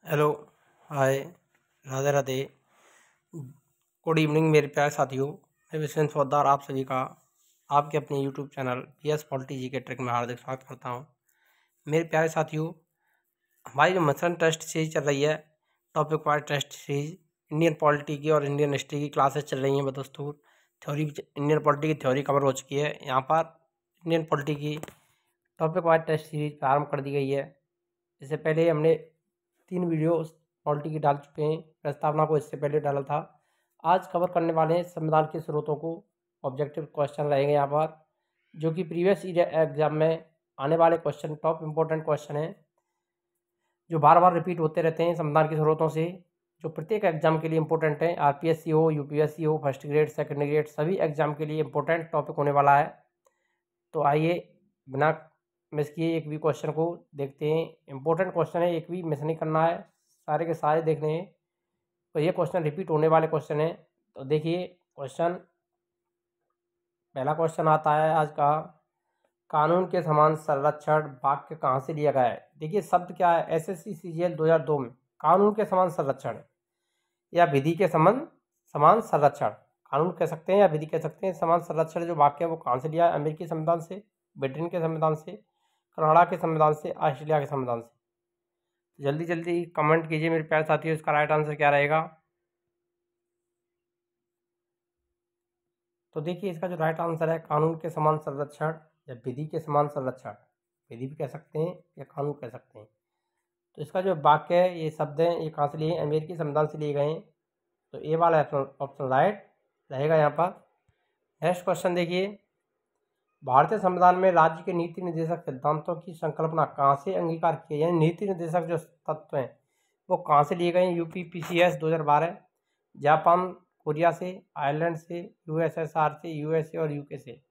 Hello. हाय। Radhe Radhe. Good evening मेरे प्यारे साथियों। मैं विश्वेंद्र पोद्दार आप सभी का आपके अपने यूट्यूब चैनल PS पॉलिटी जी के ट्रिक में हार्दिक स्वागत करता हूं। मेरे प्यारे साथियों, हमारी जो मसलन टेस्ट सीरीज चल रही है, topic wise test series Indian polity की और इंडियन हिस्ट्री की क्लासेस चल रही हैं बदस्तूर। थ्योरी इंडियन पॉलिटी की थ्योरी कवर हो चुकी है। यहाँ पर इंडियन पॉलिटी की टॉपिक वाइज टेस्ट सीरीज प्रारंभ कर दी गई है। इससे पहले हमने 3 वीडियो पॉलिटी की डाल चुके हैं। प्रस्तावना को इससे पहले डाला था। आज कवर करने वाले हैं संविधान के स्रोतों को। ऑब्जेक्टिव क्वेश्चन रहेंगे यहाँ पर, जो कि प्रीवियस ईयर एग्जाम में आने वाले क्वेश्चन, टॉप इम्पोर्टेंट क्वेश्चन हैं, जो बार बार रिपीट होते रहते हैं संविधान के स्रोतों से, जो प्रत्येक एग्जाम के लिए इंपॉर्टेंट है। RPSC हो, UPSC हो, फर्स्ट ग्रेड, सेकंड ग्रेड, सभी एग्जाम के लिए इंपॉर्टेंट टॉपिक होने वाला है। तो आइए बिना मिस किए एक भी क्वेश्चन को देखते हैं। इंपॉर्टेंट क्वेश्चन है, एक भी मिस नहीं करना है, सारे के सारे देखने हैं। तो ये क्वेश्चन रिपीट होने वाले क्वेश्चन है। तो देखिए क्वेश्चन, पहला क्वेश्चन आता है आज का, कानून के समान संरक्षण वाक्य कहाँ से लिया गया है। देखिए शब्द क्या है, SSC CGL 2002 में कानून के समान संरक्षण या विधि के समान संरक्षण, कानून कह सकते हैं या विधि कह सकते हैं, समान संरक्षण जो वाक्य है वो कहाँ से लिया है। अमेरिकी संविधान से, ब्रिटेन के संविधान से, कनाडा के संविधान से, ऑस्ट्रेलिया के संविधान से। जल्दी जल्दी कमेंट कीजिए मेरे प्यारे साथियों, इसका राइट आंसर क्या रहेगा। तो देखिए इसका जो राइट आंसर है, कानून के समान संरक्षण या विधि के समान संरक्षण, विधि भी कह सकते हैं या कानून कह सकते हैं। तो इसका जो वाक्य है, ये शब्द हैं, ये कहाँ से लिए हैं, अमेरिकी संविधान से लिए गए हैं। तो ए वाला ऑप्शन राइट रहेगा यहाँ पर। नेक्स्ट क्वेश्चन देखिए, भारतीय संविधान में राज्य के नीति निर्देशक सिद्धांतों की संकल्पना कहाँ से अंगीकार की है, यानी नीति निर्देशक जो तत्व हैं वो कहाँ से लिए गए हैं। UPPCS 2012, जापान, कोरिया से, आयरलैंड से, USSR से, USA और UK से।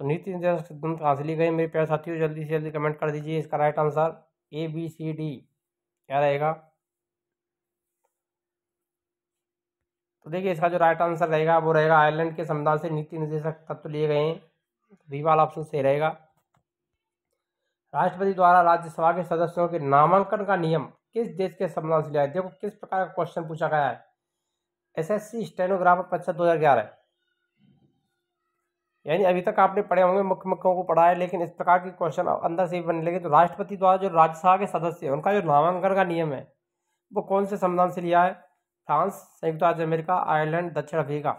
तो नीति निर्देशक सिद्धांत कहाँ से लिए गए मेरे प्यारे साथियों, जल्दी से जल्दी कमेंट कर दीजिए। इसका राइट आंसर ABCD क्या रहेगा। तो देखिए इसका जो राइट आंसर रहेगा वो रहेगा, आयरलैंड के संविधान से नीति निर्देशक तत्व लिए गए हैं। बी वाला ऑप्शन सही रहेगा। राष्ट्रपति द्वारा राज्यसभा के सदस्यों के नामांकन का नियम किस देश के संविधान से लिया है। देखो किस प्रकार का क्वेश्चन पूछा गया है। SSC स्टेनोग्राफर परीक्षा 2011, यानी अभी तक आपने पढ़े होंगे, मुख्य मुख्यों को पढ़ा है, लेकिन इस प्रकार के क्वेश्चन अंदर से ही बनने लगे। तो राष्ट्रपति द्वारा जो राज्यसभा के सदस्य हैं उनका जो नामांकन का नियम है वो कौन से संविधान से लिया है। फ्रांस, संयुक्त राज्य अमेरिका, आयरलैंड, दक्षिण अफ्रीका।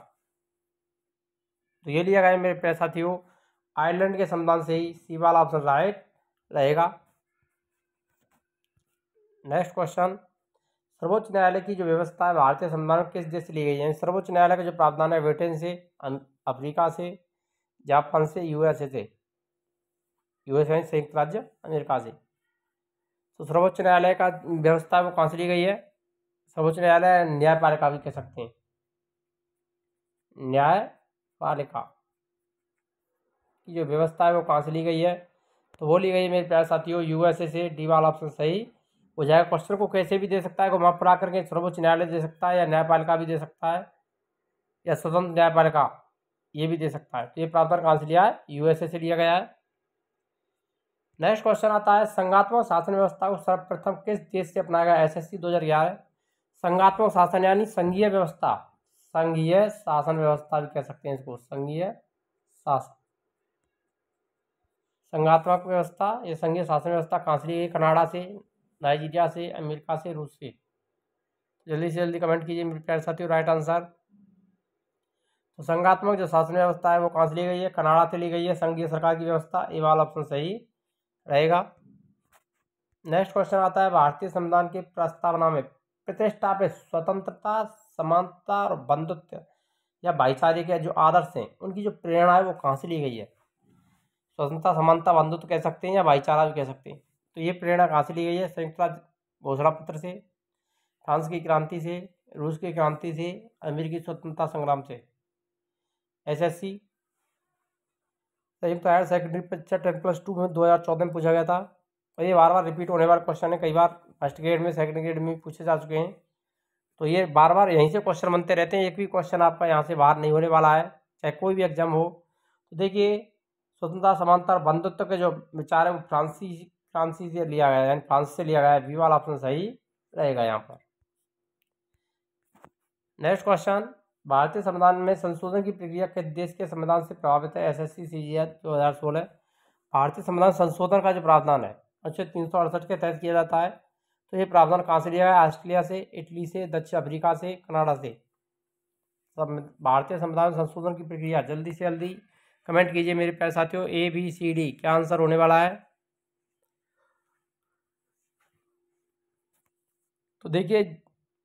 तो ये लिया गया है मेरे प्यारे साथियों आयरलैंड के संविधान से ही। सी वाला ऑप्शन राइट रहेगा। नेक्स्ट क्वेश्चन, सर्वोच्च न्यायालय की जो व्यवस्था है भारतीय संविधान में किस देश से ली गई है। सर्वोच्च न्यायालय का जो प्रावधान है ब्रिटेन से, अफ्रीका से, जापान से, USA से, USA संयुक्त राज्य अमेरिका से। तो सर्वोच्च न्यायालय का व्यवस्था है वो कहाँ से ली गई है। सर्वोच्च न्यायालय न्यायपालिका भी कह सकते हैं, न्यायपालिका की जो व्यवस्था है वो कहाँ से ली गई है। तो वो ली गई है मेरे प्यारे साथियों USA से। डी वाला ऑप्शन सही हो जाएगा। क्वेश्चन को कैसे भी दे सकता है, घुमा फिरा करके सर्वोच्च न्यायालय दे सकता है, या न्यायपालिका भी दे सकता है, या स्वतंत्र न्यायपालिका ये भी दे सकता है। तो ये प्रावधान कहाँ से लिया है, USA से लिया गया है। नेक्स्ट क्वेश्चन आता है, संघात्मक शासन व्यवस्था को सर्वप्रथम किस देश से अपनाया गया। SSC 2011। संघात्मक शासन यानी संघीय व्यवस्था, संघीय शासन व्यवस्था भी कह सकते हैं इसको, संघीय शासन, संघात्मक व्यवस्था या संघीय शासन व्यवस्था कहाँ से ली गई। कनाडा से, नाइजीरिया से, अमेरिका से, रूस से। जल्दी से जल्दी कमेंट कीजिए मेरे प्यारे साथियों राइट आंसर। तो संघात्मक जो शासन व्यवस्था है वो कहाँ से ली गई है, कनाडा से ली गई है, संघीय सरकार की व्यवस्था। ए वाला ऑप्शन सही रहेगा। नेक्स्ट क्वेश्चन आता है, भारतीय संविधान की प्रस्तावना में प्रतिष्ठापित स्वतंत्रता, समानता और बंधुत्व या भाईचारे के जो आदर्श हैं उनकी जो प्रेरणा है वो कहाँ से ली गई है। स्वतंत्रता, समानता, बंधुत्व कह सकते हैं या भाईचारा भी कह सकते हैं। तो ये प्रेरणा कहाँ से ली गई है। संयुक्त राज्य घोषणा पत्र से, फ्रांस की क्रांति से, रूस की क्रांति से, अमेरिकी स्वतंत्रता संग्राम से। SSC संयुक्त हायर सेकेंडरी परीक्षा 10+2 में 2014 में पूछा गया था। और ये बार बार रिपीट होने वाला क्वेश्चन है, कई बार फर्स्ट ग्रेड में, सेकंड ग्रेड में पूछे जा चुके हैं। तो ये बार बार यहीं से क्वेश्चन बनते रहते हैं, एक भी क्वेश्चन आपका यहाँ से बाहर नहीं होने वाला है, चाहे कोई भी एग्जाम हो। तो देखिए स्वतंत्रता, समानता और बंधुत्व के जो विचार है वो फ्रांसीसी फ्रांसी से लिया गया है, यानी फ्रांस से लिया गया है। बी वाला ऑप्शन सही रहेगा यहाँ पर। नेक्स्ट क्वेश्चन, भारतीय संविधान में संशोधन की प्रक्रिया किस देश के संविधान से प्रभावित है? SSC CGL 2016। भारतीय संविधान संशोधन का जो प्रावधान है अनुच्छेद 368 के तहत किया जाता है। तो ये प्रावधान कहाँ से लिया गया? ऑस्ट्रेलिया से, इटली से, दक्षिण अफ्रीका से, कनाडा से। भारतीय संविधान संशोधन की प्रक्रिया जल्दी से जल्दी कमेंट कीजिए मेरे प्यारे साथियों। ए बी सी डी क्या आंसर होने वाला है? तो देखिए,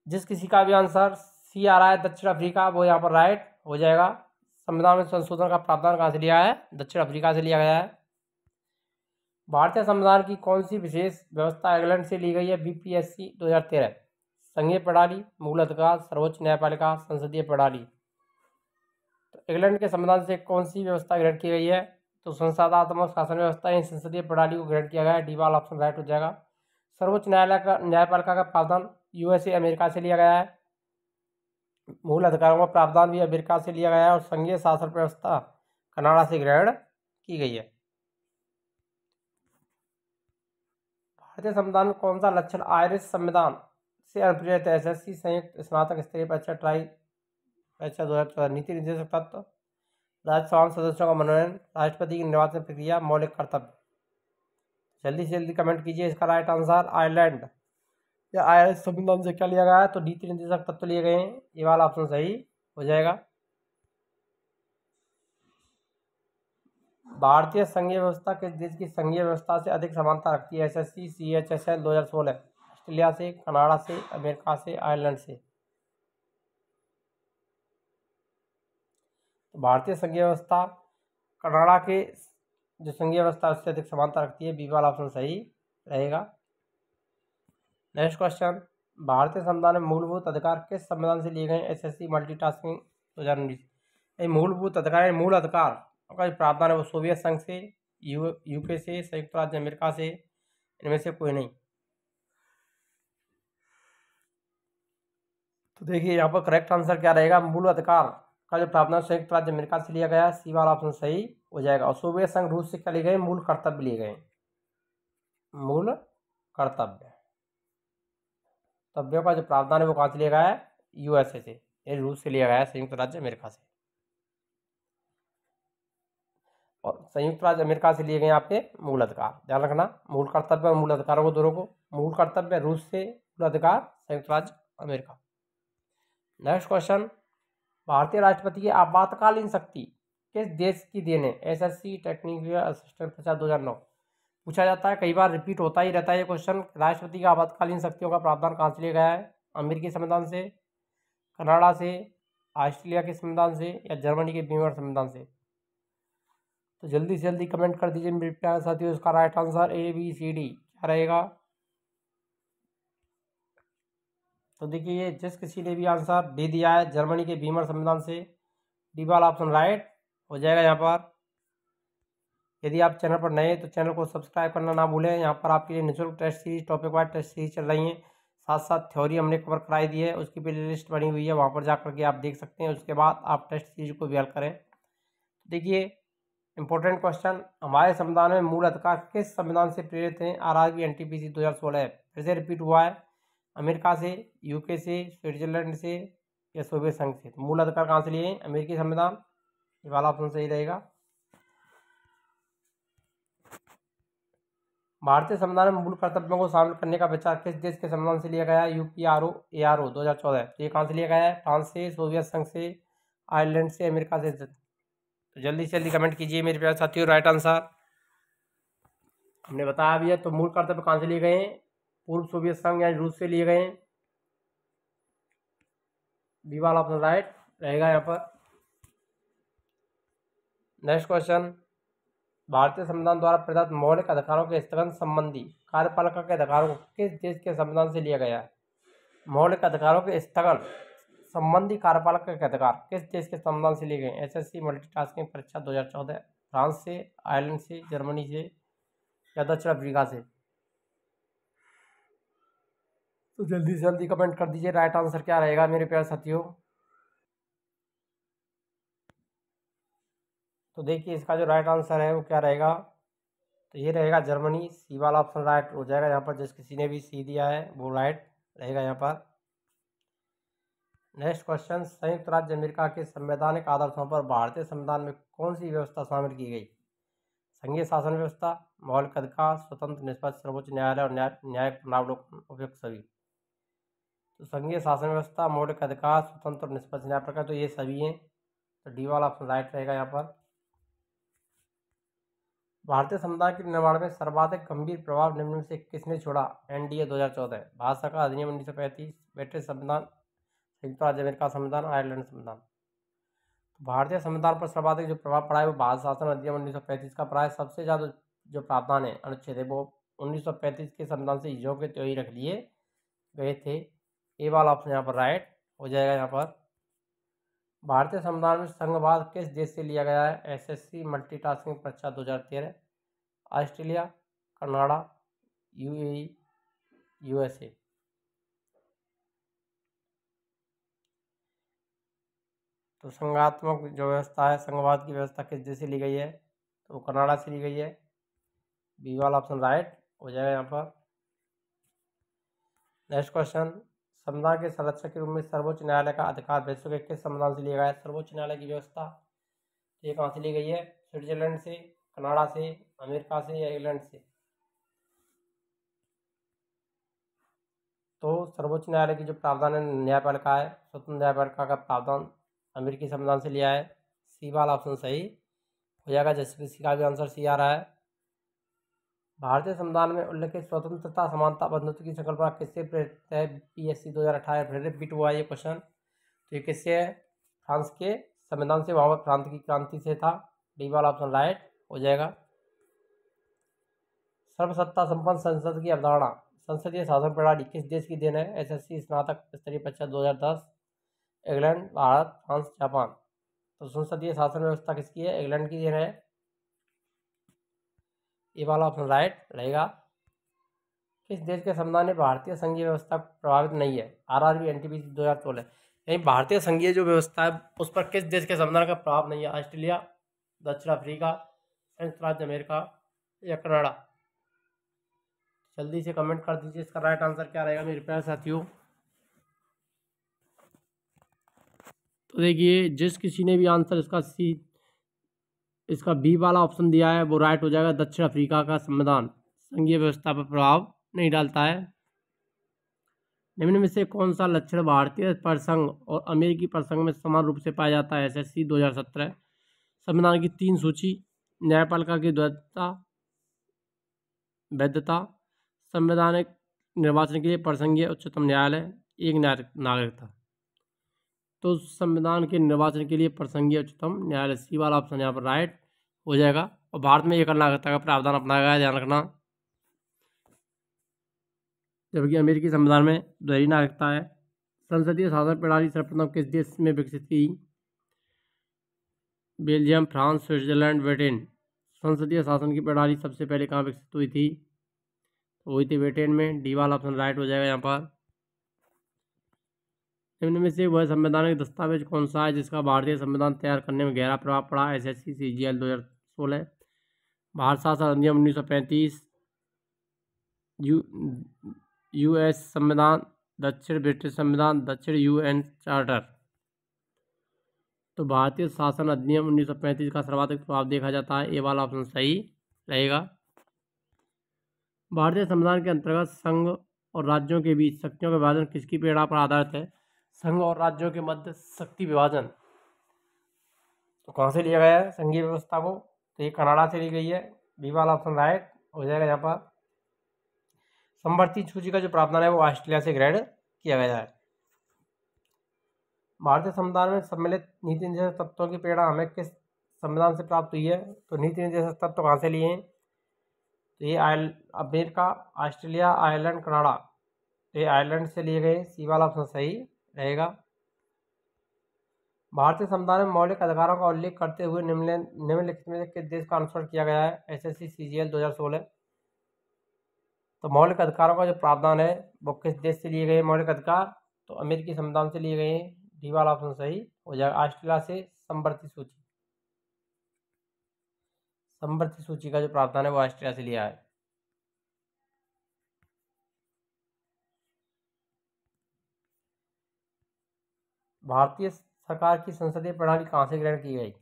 जिस किसी का भी आंसर सी आ रहा है दक्षिण अफ्रीका, वो यहाँ पर राइट हो जाएगा। संविधान में संशोधन का प्रावधान कहाँ से लिया है? दक्षिण अफ्रीका से लिया गया है। भारतीय संविधान की कौन सी विशेष व्यवस्था इंग्लैंड से ली गई है? बीपीएससी 2013। संघीय प्रणाली, मूल अधिकार, सर्वोच्च न्यायपालिका, संसदीय प्रणाली। तो इंग्लैंड के संविधान से कौन सी व्यवस्था ग्रहण की गई है? तो संसदात्मक शासन व्यवस्था या संसदीय प्रणाली को ग्रहण किया गया है। डी वाला ऑप्शन राइट हो जाएगा। सर्वोच्च न्यायपालिका का प्रावधान यूएसए अमेरिका से लिया गया है। मूल अधिकारों का प्रावधान भी अमेरिका से लिया गया है। और संघीय शासन व्यवस्था कनाडा से ग्रहण की गई है। भारतीय संविधान में कौन सा लक्षण आयरिश संविधान से अनुप्रेरित है? एसएससी संयुक्त स्नातक स्तरीय परीक्षा ट्राई परीक्षा 2014। नीति निर्देशक तत्व, राज्यसभा सदस्यों का मनोनयन, राष्ट्रपति की निर्वाचन प्रक्रिया, मौलिक कर्तव्य। जल्दी से जल्दी कमेंट कीजिए इसका राइट आंसर। आयरलैंड या आयरिश संविधान से क्या लिया गया है? तो नीति निर्देशक तत्व लिए गए हैं। ये वाला ऑप्शन सही हो जाएगा। भारतीय संघीय व्यवस्था किस देश की संघीय व्यवस्था से अधिक समानता रखती है? SSC CHSL 2016। ऑस्ट्रेलिया से, कनाडा से, अमेरिका से, आयरलैंड से। तो भारतीय संघीय व्यवस्था कनाडा के जो संघीय व्यवस्था उससे अधिक समानता रखती है। बी वाला ऑप्शन सही रहेगा। नेक्स्ट क्वेश्चन, भारतीय संविधान में मूलभूत अधिकार किस संविधान से लिए गए? SSC multitasking 2019। मूलभूत अधिकार, मूल अधिकार का जो प्रावधान है वो सोवियत संघ से, यूके से, संयुक्त राज्य अमेरिका से, इनमें से कोई नहीं। तो देखिए यहाँ पर करेक्ट आंसर क्या रहेगा? मूल अधिकार का जो प्रावधान संयुक्त राज्य अमेरिका से लिया गया है। सी वाला ऑप्शन सही हो जाएगा। और सोवियत संघ रूस से क्या लिए गए? मूल कर्तव्य लिए गए। मूल कर्तव्य तब्यों का जो प्रावधान है वो कहाँ से लिया गया है? यूएसए से, ये रूस से लिया गया है, संयुक्त राज्य अमेरिका से। और संयुक्त राज्य अमेरिका से लिए गए यहाँ पे मूल अधिकार, ध्यान रखना। मूल कर्तव्य और मूल अधिकारों को दोनों को, मूल कर्तव्य रूस से, मूल अधिकार संयुक्त राज्य अमेरिका। नेक्स्ट क्वेश्चन, भारतीय राष्ट्रपति की आपातकालीन शक्ति किस देश की देन है? एसएससी टेक्निकल असिस्टेंट परीक्षा 2009। पूछा जाता है, कई बार रिपीट होता ही रहता है ये क्वेश्चन। राष्ट्रपति की आपातकालीन शक्तियों का प्रावधान कहाँ से लिया गया है? अमेरिकी संविधान से, कनाडा से, ऑस्ट्रेलिया के संविधान से, या जर्मनी के बीमर संविधान से। तो जल्दी से जल्दी कमेंट कर दीजिए मेरे प्यारे साथियों इसका right answer. A B C D क्या रहेगा? तो देखिए, ये जिस किसी ने भी आंसर दे दिया है जर्मनी के बीमर संविधान से, डी वाला ऑप्शन राइट हो जाएगा यहाँ पर। यदि आप चैनल पर नए हैं तो चैनल को सब्सक्राइब करना ना भूलें। यहाँ पर आपके लिए निःशुल्क test series, topic wise test series चल रही हैं। साथ साथ थ्योरी हमने कवर कराई दी है, उसकी प्ले लिस्ट बनी हुई है, वहाँ पर जा करके आप देख सकते हैं। उसके बाद आप टेस्ट सीरीज को भी हल करें। देखिए, इंपॉर्टेंट क्वेश्चन, हमारे संविधान में मूल अधिकार किस संविधान से प्रेरित हैं? आरआरबी एनटीपीसी 2016 है। फिर से रिपीट हुआ है, अमेरिका से, यूके से, स्विट्जरलैंड से, या सोवियत संघ से। तो मूल अधिकार कहाँ से लिए हैं? अमेरिकी संविधान। ये वाला ऑप्शन सही रहेगा। भारतीय संविधान में मूल कर्तव्यों को शामिल करने का विचार किस देश के संविधान से लिया गया है? यूपीआरओ एआरओ 2014। तो ये कहाँ से लिया गया है? फ्रांस से, सोवियत संघ से, आयरलैंड से, अमेरिका से। तो जल्दी से जल्दी कमेंट कीजिए मेरे प्यारे साथियों राइट आंसर। हमने बताया भी है। तो मूल कर्तव्य कहाँ से लिए गए हैं? पूर्व सोवियत संघ यानी रूस से लिए गए हैं। बी वाला ऑप्शन राइट रहेगा यहाँ पर। नेक्स्ट क्वेश्चन, भारतीय संविधान द्वारा प्रदत्त मौलिक अधिकारों के स्थगन संबंधी कार्यपालिका के अधिकारों को किस देश के संविधान से लिया गया है? मौलिक अधिकारों के स्थगन संबंधी कार्यपालिका के अधिकार किस देश के संविधान से लिए गए? एसएससी मल्टीटास्किंग परीक्षा 2014। फ्रांस से, आयरलैंड से, जर्मनी से, या दक्षिण अफ्रीका से। तो जल्दी से जल्दी कमेंट कर दीजिए राइट आंसर क्या रहेगा मेरे प्यारे साथियों। तो देखिए, इसका जो राइट आंसर है वो क्या रहेगा? तो ये रहेगा जर्मनी। सी वाला ऑप्शन राइट हो जाएगा यहाँ पर, जिस किसी ने भी सी दिया है वो राइट रहेगा यहाँ पर। नेक्स्ट क्वेश्चन, संयुक्त राज्य अमेरिका के संवैधानिक आदर्शों पर भारतीय संविधान में कौन सी व्यवस्था शामिल की गई? संघीय शासन व्यवस्था, मौलिक अधिकार, स्वतंत्र निष्पक्ष सर्वोच्च न्यायालय और न्यायिक पुनरावलोकन, उपयुक्त सभी। तो संघीय शासन व्यवस्था, मौलिक अधिकार, स्वतंत्र निष्पक्ष न्याय प्रकार, तो ये सभी हैं। तो डी वाला ऑप्शन राइट रहेगा यहाँ पर। भारतीय संविधान के निर्माण में सर्वाधिक गंभीर प्रभाव निम्न में से किसने छोड़ा? एनडीए 2014, भारत सरकार अधिनियम 1935, ब्रिटिश संविधान, संयुक्त राज्य अमेरिका संविधान, आयरलैंड संविधान। भारतीय संविधान पर सर्वाधिक जो प्रभाव पड़ा है वो भारत शासन अधिनियम 1935 का पड़ा है। सबसे ज़्यादा जो प्रावधान है, अनुच्छेद है, वो 1935 के संविधान से जो के त्यों ही रख लिए गए थे। ए वाला ऑप्शन यहाँ पर राइट हो जाएगा यहाँ पर। भारतीय संविधान में संघवाद किस देश से लिया गया है? एसएससी मल्टीटास्किंग परीक्षा 2013, ऑस्ट्रेलिया, कनाडा, यूएई, यूएसए। तो संघात्मक जो व्यवस्था है, संघवाद की व्यवस्था किस देश से ली गई है? तो कनाडा से ली गई है। बी वाला ऑप्शन राइट हो जाएगा यहाँ पर। नेक्स्ट क्वेश्चन, संविधान के संरक्षक के रूप में सर्वोच्च न्यायालय का अधिकार विश्व के किस संविधान से लिया गया है? सर्वोच्च न्यायालय की व्यवस्था ये कहाँ से ली गई है? स्विट्जरलैंड से, कनाडा से, अमेरिका से या इंग्लैंड से? तो सर्वोच्च न्यायालय की जो प्रावधान है न्यायपालिका है, स्वतंत्र न्यायपालिका का प्रावधान अमेरिकी संविधान से लिया है। सी वाला ऑप्शन सही हो जाएगा, जैसे सी का भी आंसर सी आ रहा है। भारतीय संविधान में उल्लेखित स्वतंत्रता, समानता, बंधुत्व की संकल्पना किससे प्रेरित है? पीएससी 2018 फिर रिपीट हुआ ये क्वेश्चन। तो ये किससे है? फ्रांस के संविधान से, वहाँ पर प्रांत की क्रांति से था। डी वाला ऑप्शन राइट हो जाएगा। सर्वसत्ता संपन्न संसद की अवधारणा, संसदीय शासन प्रणाली किस देश की देन है? एसएससी स्नातक स्तरीय परीक्षा 2010, इंग्लैंड, भारत, फ्रांस, जापान। तो संसदीय शासन व्यवस्था किसकी है? इंग्लैंड की देन है। ये वाला ऑप्शन राइट रहेगा। किस देश के संविधान में भारतीय संघीय व्यवस्था प्रभावित नहीं है? RRB NTPC 2016। यानी भारतीय संघीय जो व्यवस्था है उस पर किस देश के संविधान का प्रभाव नहीं है? ऑस्ट्रेलिया, दक्षिण अफ्रीका, संयुक्त राज्य अमेरिका या कनाडा? जल्दी से कमेंट कर दीजिए इसका राइट आंसर क्या रहेगा मेरे प्यारे साथियों। तो देखिए, जिस किसी ने भी आंसर इसका बी वाला ऑप्शन दिया है वो राइट हो जाएगा। दक्षिण अफ्रीका का संविधान संघीय व्यवस्था पर प्रभाव नहीं डालता है। निम्न में से कौन सा लक्षण भारतीय प्रसंघ और अमेरिकी प्रसंघ में समान रूप से पाया जाता है? एसएससी 2017, संविधान की 3 सूची, न्यायपालिका की वैधता, संवैधानिक निर्वाचन के लिए प्रसंघीय उच्चतम न्यायालय, एक नागरिकता। तो संविधान के निर्वाचन के लिए प्रसंघीय उच्चतम न्यायालय, सी वाला ऑप्शन यहाँ पर राइट हो जाएगा। और भारत में एक नागरिकता का प्रावधान अपनाया गया है, ध्यान रखना, जबकि अमेरिकी संविधान में दोहरी नागरिकता है। संसदीय शासन प्रणाली सर्वप्रथम किस देश में विकसित की? Belgium, France, Switzerland, Britain. संसदीय शासन की प्रणाली सबसे पहले कहाँ विकसित हुई थी? हुई थी ब्रिटेन में। डी वाला ऑप्शन राइट हो जाएगा यहाँ पर। निम्न में से वह संवैधानिक दस्तावेज कौन सा है जिसका भारतीय संविधान तैयार करने में गहरा प्रभाव पड़ा? एसएससी सीजीएल 2016, भारत शासन अधिनियम 1935, यूएस संविधान, दक्षिण ब्रिटिश संविधान, दक्षिण यूएन चार्टर। तो भारतीय शासन अधिनियम 1935 का सर्वाधिक प्रभाव देखा जाता है। ए वाला ऑप्शन सही रहेगा। भारतीय संविधान के अंतर्गत संघ और राज्यों के बीच शक्तियों का विभाजन किसकी प्रेरणा पर आधारित है? संघ और राज्यों के मध्य शक्ति विभाजन तो कहाँ से लिया गया है संघीय व्यवस्था को? तो ये कनाडा से ली गई है। बी वाला ऑप्शन राइट हो जाएगा यहाँ पर। समवर्ती सूची का जो प्रावधान है वो ऑस्ट्रेलिया से ग्रहण किया गया है। भारतीय संविधान में सम्मिलित नीति निर्देशक तत्वों की प्रेरणा हमें किस संविधान से प्राप्त हुई है? तो नीति निर्देशक तत्व कहाँ से लिए हैं? तो ये अमेरिका, ऑस्ट्रेलिया, आयरलैंड, कनाडा। तो ये आयरलैंड से लिए गए। सी वाला ऑप्शन सही रहेगा। भारतीय संविधान में मौलिक अधिकारों का उल्लेख करते हुए निम्नलिखित में से किस देश का अनुसरण किया गया है? SSC CGL 2016। तो मौलिक अधिकारों का जो प्रावधान है वो किस देश से लिए गए मौलिक अधिकार? तो अमेरिकी संविधान से लिए गए हैं। डी वाला ऑप्शन सही हो जाएगा। ऑस्ट्रेलिया से समवर्ती सूची, समवर्ती सूची का जो प्रावधान है वो ऑस्ट्रिया से लिया है। भारतीय सरकार की संसदीय प्रणाली कहाँ से ग्रहण की गई?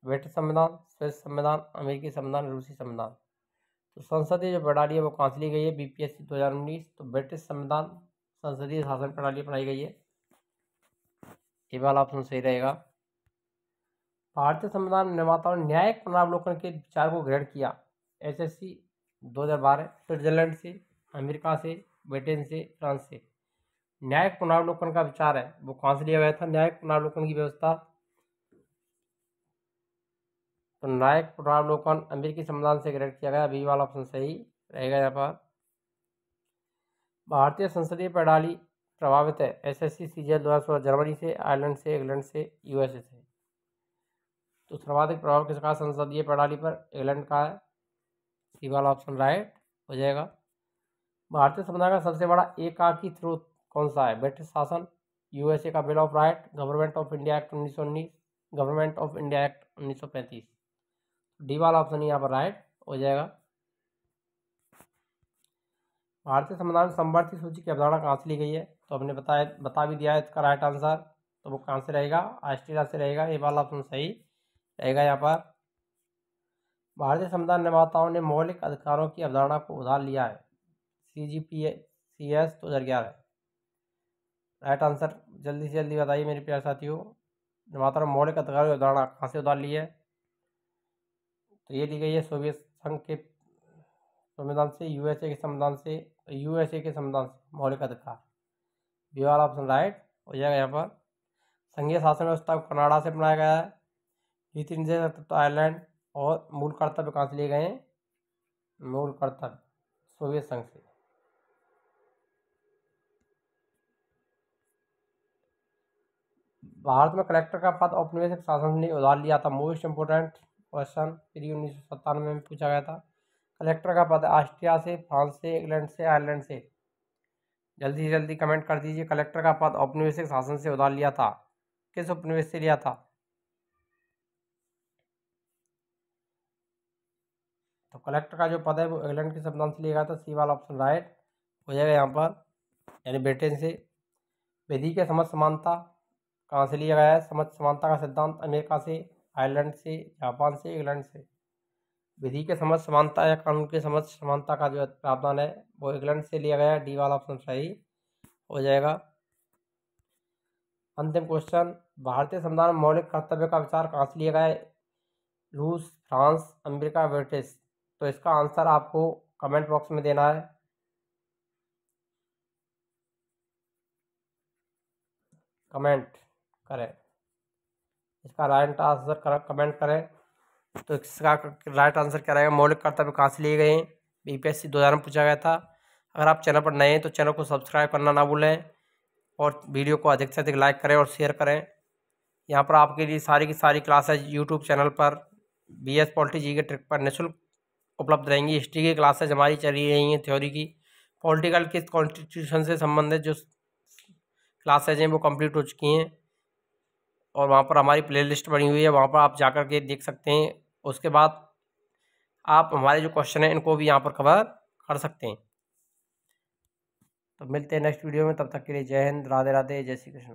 ब्रिटिश संविधान, स्विस संविधान, अमेरिकी संविधान, रूसी संविधान। तो संसदीय जो प्रणाली है वो कहाँ से ली गई है? बीपीएससी 2019। तो ब्रिटिश संविधान संसदीय शासन प्रणाली अपनाई गई है। ये वाला ऑप्शन सही रहेगा। भारतीय संविधान निर्माताओं ने न्यायिक पुनरावलोकन के विचार को ग्रहण किया। एसएससी 2012, स्विट्जरलैंड से, अमेरिका से, ब्रिटेन से, फ्रांस से। न्यायिक पुनरावलोकन का विचार है वो कहाँ से लिया गया था? न्यायिक पुनरावलोकन की व्यवस्था, तो न्यायिक पुनरावलोकन अमेरिकी संविधान से ग्रहण किया गया। बी वाला ऑप्शन सही रहेगा यहाँ पर। भारतीय संसदीय प्रणाली प्रभावित है। एसएससी सीजीएल 2016 जर्मनी से, आयरलैंड से, इंग्लैंड से, यूएसए से। तो सर्वाधिक प्रभाव किसका संसदीय प्रणाली पर? इंग्लैंड का है। सी वाला ऑप्शन राइट हो जाएगा। भारतीय संविधान का सबसे बड़ा एकाकी स्रोत कौन सा है? ब्रिटिश शासन, यूएसए का bill of right, government of India act 1919, government of India act 1935। D वाला ऑप्शन यहाँ पर राइट हो जाएगा। भारतीय संविधान में समवर्ती सूची की अवधारणा कहाँ से ली गई है? तो हमने बता भी दिया है इसका राइट आंसर। तो वो कहाँ से रहेगा? ऑस्ट्रेलिया से रहेगा। ये वाला ऑप्शन सही रहेगा यहाँ पर। भारतीय संविधान निर्माताओं ने मौलिक अधिकारों की अवधारणा को उधार लिया है। CGPCS 2011। राइट आंसर जल्दी से जल्दी बताइए मेरे प्यारे साथियों। निर्माताओं ने मौलिक अधिकारों की अवधारणा कहाँ से उधार ली है? तो ये ली गई है सोवियत संघ के संविधान से, यूएसए के संविधान से मौलिक अधिकार। बी वाला ऑप्शन राइट हो जाएगा यहाँ पर। संघीय शासन व्यवस्था को कनाडा से बनाया गया है। नीति निर्देशक तत्व आयरलैंड। और मूल कर्तव्य कहाँ से लिए गए हैं? मूल कर्तव्य सोवियत संघ से। भारत में कलेक्टर का पद औपनिवेशिक शासन ने उधार लिया था। मोस्ट इंपोर्टेंट क्वेश्चन पीडी 1997 में पूछा गया था। कलेक्टर का पद ऑस्ट्रिया से, फ्रांस से, इंग्लैंड से, आयरलैंड से। जल्दी से जल्दी कमेंट कर दीजिए। कलेक्टर का पद औपनिवेशिक शासन से उधार लिया था। किस उपनिवेश से लिया था? तो कलेक्टर का जो पद है वो इंग्लैंड के संविधान से लिया गया था। सी वाला ऑप्शन राइट हो जाएगा यहाँ पर, यानी ब्रिटेन से। विधि के समझ समानता कहाँ से लिया गया है? समझ समानता का सिद्धांत अमेरिका से, आयरलैंड से, जापान से, इंग्लैंड से। विधि के समझ समानता या कानून के समझ समानता का जो प्रावधान है वो इंग्लैंड से लिया गया है। डी वाला ऑप्शन सही हो जाएगा। अंतिम क्वेश्चन, भारतीय संविधान में मौलिक कर्तव्य का विचार कहाँ से लिया गया है? रूस, फ्रांस, अमेरिका, ब्रिटिश। तो इसका आंसर आपको कमेंट बॉक्स में देना है। कमेंट करें, इसका राइट आंसर कमेंट करें। तो इसका राइट आंसर क्या रहेगा? मौलिक कर्तव्य कहाँ से लिए गए हैं? बीपीएससी 2000 में पूछा गया था। अगर आप चैनल पर नए हैं तो चैनल को सब्सक्राइब करना ना भूलें और वीडियो को अधिक से अधिक लाइक करें और शेयर करें। यहाँ पर आपके लिए सारी की सारी क्लासेज यूट्यूब चैनल पर BS पॉलिटी जी के ट्रिक पर निःशुल्क उपलब्ध रहेंगी। हिस्ट्री की क्लासेज हमारी चली रही हैं, थ्योरी की। पॉलिटिकल के कॉन्स्टिट्यूशन से संबंधित जो क्लासेज हैं वो कंप्लीट हो चुकी हैं और वहाँ पर हमारी प्लेलिस्ट बनी हुई है, वहाँ पर आप जाकर के देख सकते हैं। उसके बाद आप हमारे जो क्वेश्चन हैं इनको भी यहाँ पर कवर कर सकते हैं। तो मिलते हैं नेक्स्ट वीडियो में, तब तक के लिए जय हिंद, राधे राधे, जय श्री कृष्ण।